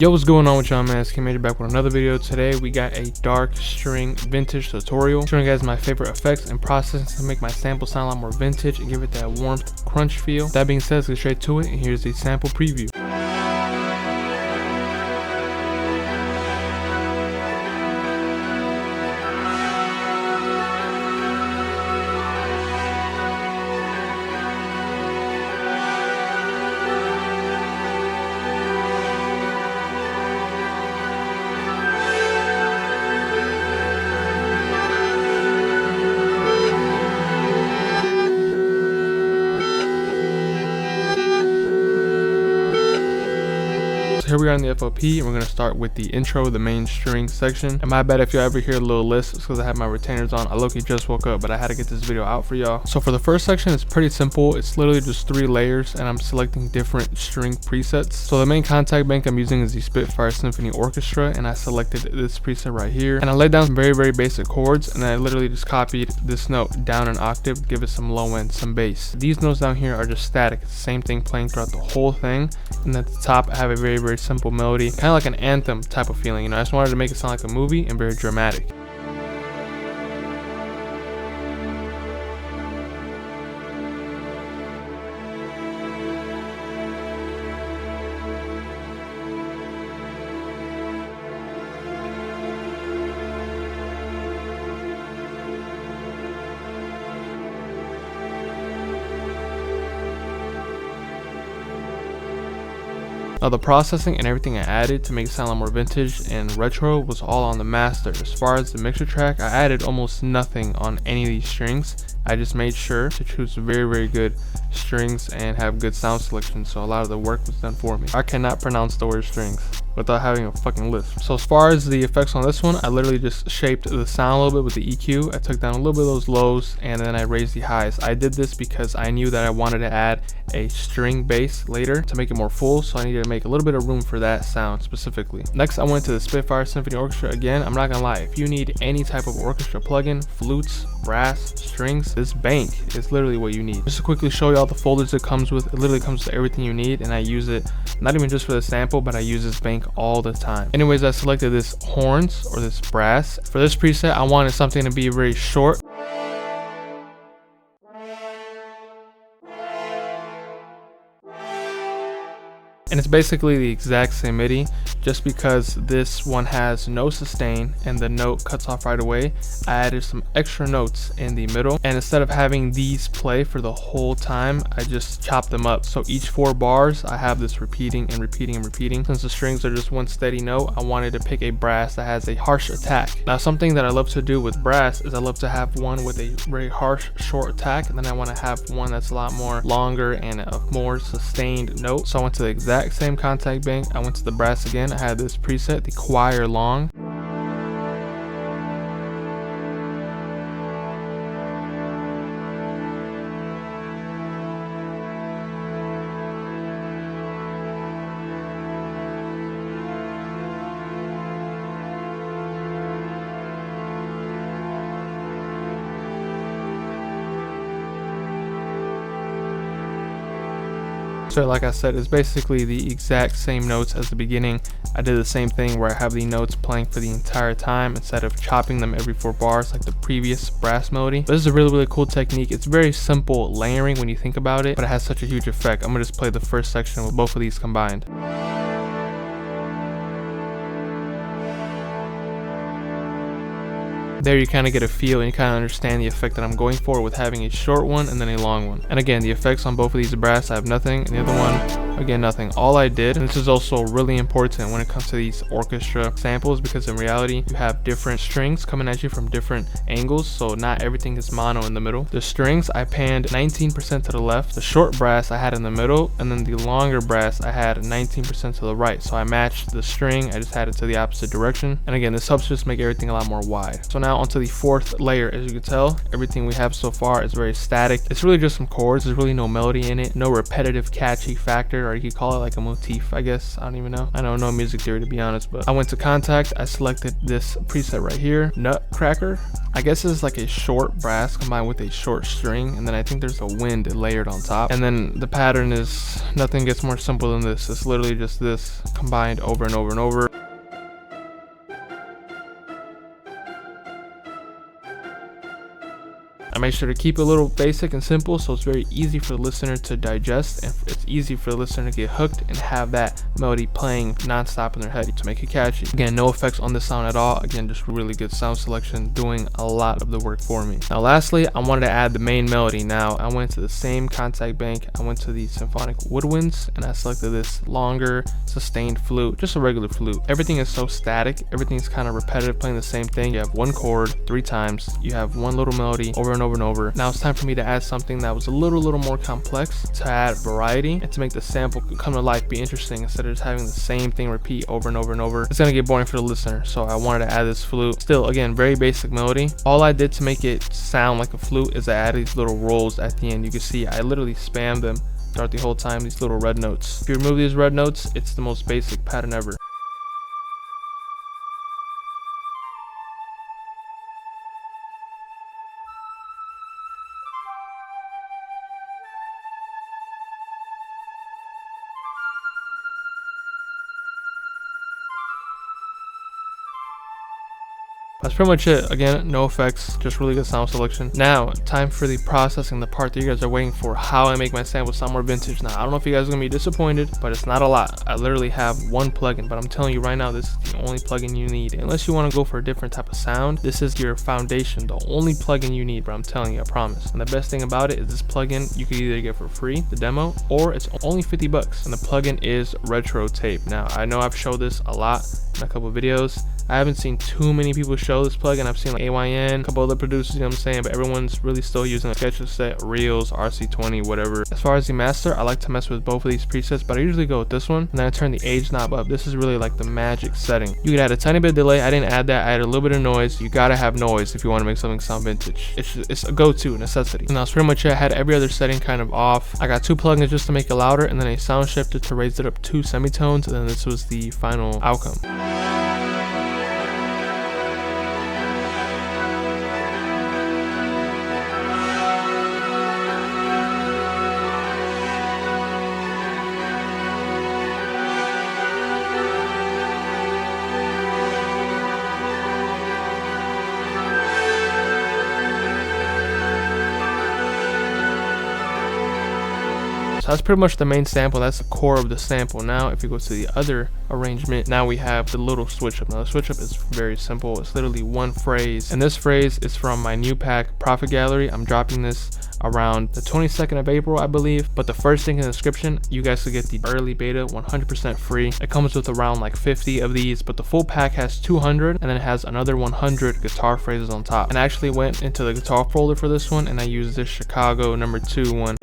Yo, what's going on with y'all, man? It's Major back with another video. Today we got a dark string vintage tutorial showing you guys my favorite effects and processes to make my sample sound a lot more vintage and give it that warmth crunch feel. That being said, let's get straight to it, and here's the sample preview. Here we are in the FOP, and we're going to start with the intro, the main string section. And my bad if you ever hear a little list, it's because I have my retainers on. I low-key just woke up, but I had to get this video out for y'all. So for the first section, it's pretty simple. It's literally just 3 layers, and I'm selecting different string presets. So the main contact bank I'm using is the Spitfire Symphony Orchestra, and I selected this preset right here. And I laid down some very basic chords, and I literally just copied this note down an octave, give it some low end, some bass. These notes down here are just static. It's the same thing playing throughout the whole thing. And at the top, I have a very simple melody, kind of like an anthem type of feeling. You know, I just wanted to make it sound like a movie and very dramatic. Now the processing and everything I added to make it sound a lot more vintage and retro was all on the master. As far as the mixer track, I added almost nothing on any of these strings. I just made sure to choose very good strings and have good sound selection, so a lot of the work was done for me. I cannot pronounce the word strings without having a fucking lisp. So as far as the effects on this one, I literally just shaped the sound a little bit with the EQ. I took down a little bit of those lows and then I raised the highs. I did this because I knew that I wanted to add a string bass later to make it more full, so I needed to make a little bit of room for that sound specifically. Next, I went to the Spitfire Symphony Orchestra. Again, I'm not gonna lie, if you need any type of orchestra plugin, flutes, brass, strings, this bank is literally what you need. Just to quickly show you all the folders it comes with, it literally comes with everything you need, and I use it not even just for the sample, but I use this bank all the time. Anyways, I selected this horns or this brass. For this preset, I wanted something to be very short. And it's basically the exact same MIDI, just because this one has no sustain and the note cuts off right away. I added some extra notes in the middle, and instead of having these play for the whole time, I just chopped them up. So each 4 bars, I have this repeating and repeating. Since the strings are just one steady note, I wanted to pick a brass that has a harsh attack. Now something that I love to do with brass is I love to have one with a very harsh short attack, and then I want to have one that's a lot more longer and a more sustained note. So I went to the exact same contact bank. I went to the brass again. I had this preset, the choir long. So like I said, it's basically the exact same notes as the beginning. I did the same thing where I have the notes playing for the entire time instead of chopping them every 4 bars like the previous brass melody. This is a really cool technique. It's very simple layering when you think about it, but it has such a huge effect. I'm gonna just play the first section with both of these combined. There you kind of get a feel and you kind of understand the effect that I'm going for with having a short one and then a long one. And again, the effects on both of these brass, I have nothing, and the other one, again, nothing. All I did, and this is also really important when it comes to these orchestra samples, because in reality you have different strings coming at you from different angles, so not everything is mono in the middle. The strings I panned 19% to the left, the short brass I had in the middle, and then the longer brass I had 19% to the right. So I matched the string, I just had it to the opposite direction. And again, this helps just make everything a lot more wide. So now onto the 4th layer. As you can tell, everything we have so far is very static. It's really just some chords. There's really no melody in it, no repetitive catchy factor or you could call it like a motif, I guess. I don't even know. I don't know music theory, to be honest, but I went to contact. I selected this preset right here, Nutcracker. I guess it's like a short brass combined with a short string, and then I think there's a wind layered on top. And then the pattern is, nothing gets more simple than this. It's literally just this combined over and over and over. I make sure to keep it a little basic and simple, so it's very easy for the listener to digest, and it's easy for the listener to get hooked and have that melody playing non-stop in their head to make it catchy. Again, no effects on the sound at all. Again, just really good sound selection, doing a lot of the work for me. Now lastly, I wanted to add the main melody. Now I went to the same contact bank. I went to the symphonic woodwinds, and I selected this longer sustained flute, just a regular flute. Everything is so static, everything's kind of repetitive, playing the same thing. You have one chord 3 times, you have one little melody over and over and over. Now it's time for me to add something that was a little more complex, to add variety and to make the sample come to life, be interesting, instead of just having the same thing repeat over and over and over. It's gonna get boring for the listener, so I wanted to add this flute. Still, again, very basic melody. All I did to make it sound like a flute is I added these little rolls at the end. You can see I literally spammed them throughout the whole time, these little red notes. If you remove these red notes, it's the most basic pattern ever. That's pretty much it. Again, no effects, just really good sound selection. Now, time for the processing, the part that you guys are waiting for, how I make my samples sound more vintage. Now, I don't know if you guys are gonna be disappointed, but it's not a lot. I literally have one plugin, but I'm telling you right now, this is the only plugin you need. Unless you want to go for a different type of sound, this is your foundation, the only plugin you need, but I'm telling you, I promise. And the best thing about it is this plugin, you can either get for free, the demo, or it's only 50 bucks. And the plugin is Retro Tape. Now, I know I've showed this a lot in a couple of videos. I haven't seen too many people show this plugin. I've seen like AYN, a couple other producers, you know what I'm saying, but everyone's really still using Sketch-A-Set, Reels, RC20, whatever. As far as the master, I like to mess with both of these presets, but I usually go with this one, and then I turn the age knob up. This is really like the magic setting. You could add a tiny bit of delay. I didn't add that. I added a little bit of noise. You gotta have noise if you want to make something sound vintage. It's a go-to necessity. And that's pretty much it. I had every other setting kind of off. I got 2 plugins just to make it louder, and then a sound shifter to raise it up 2 semitones, and then this was the final outcome. That's pretty much the main sample. That's the core of the sample. Now if you go to the other arrangement, now we have the little switch up. Now the switch up is very simple. It's literally one phrase, and this phrase is from my new pack, Profit Gallery. I'm dropping this around the 22nd of April, I believe, but the first thing in the description, you guys will get the early beta 100% free. It comes with around like 50 of these, but the full pack has 200, and then it has another 100 guitar phrases on top. And I actually went into the guitar folder for this one, and I used this Chicago #2 one.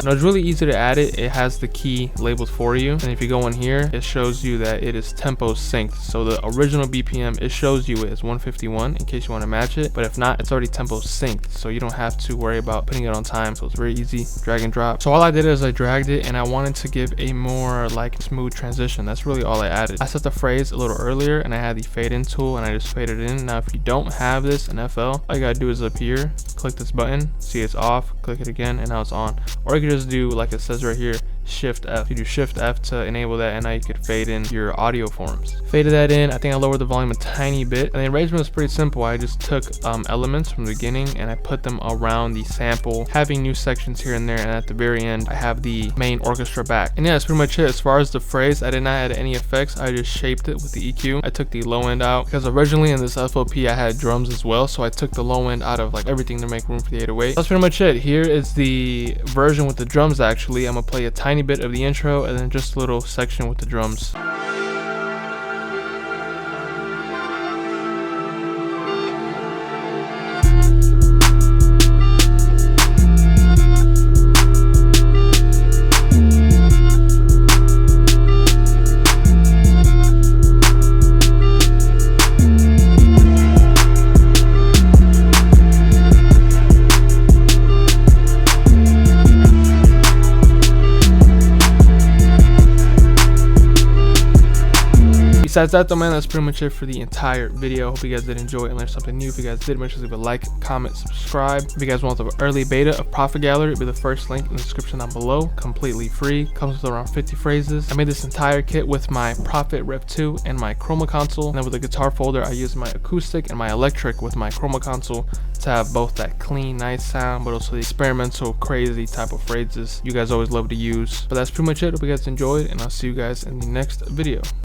Now it's really easy to add it. It has the key labeled for you, and if you go in here, it shows you that it is tempo synced. So the original BPM, it shows you it is 151 in case you want to match it, but if not, it's already tempo synced, so you don't have to worry about putting it on time. So it's very easy, drag and drop. So all I did is I dragged it, and I wanted to give a more like smooth transition. That's really all I added. I set the phrase a little earlier, and I had the fade in tool, and I just faded it in. Now if you don't have this in FL, all you gotta do is up here, click this button, see it's off, click it again, and now it's on. Or you can just do like it says right here, Shift F. You do Shift F to enable that, and now you could fade in your audio forms. Faded that in. I think I lowered the volume a tiny bit, and the arrangement was pretty simple. I just took elements from the beginning and I put them around the sample, having new sections here and there, and at the very end I have the main orchestra back. And yeah, that's pretty much it. As far as the phrase, I did not add any effects. I just shaped it with the EQ. I took the low end out because originally in this FOP I had drums as well, so I took the low end out of like everything to make room for the 808. That's pretty much it. Here is the version with the drums. Actually, I'm gonna play a tiny bit of the intro and then just a little section with the drums. Besides that though, man, that's pretty much it for the entire video. Hope you guys did enjoy and learn something new. If you guys did, make sure to leave a like, comment, subscribe. If you guys want the early beta of Prophet Gallery, it'll be the first link in the description down below. Completely free, comes with around 50 phrases. I made this entire kit with my Prophet Rev 2 and my chroma console, and then with the guitar folder I used my acoustic and my electric with my chroma console to have both that clean, nice sound, but also the experimental, crazy type of phrases you guys always love to use. But that's pretty much it. Hope you guys enjoyed, and I'll see you guys in the next video.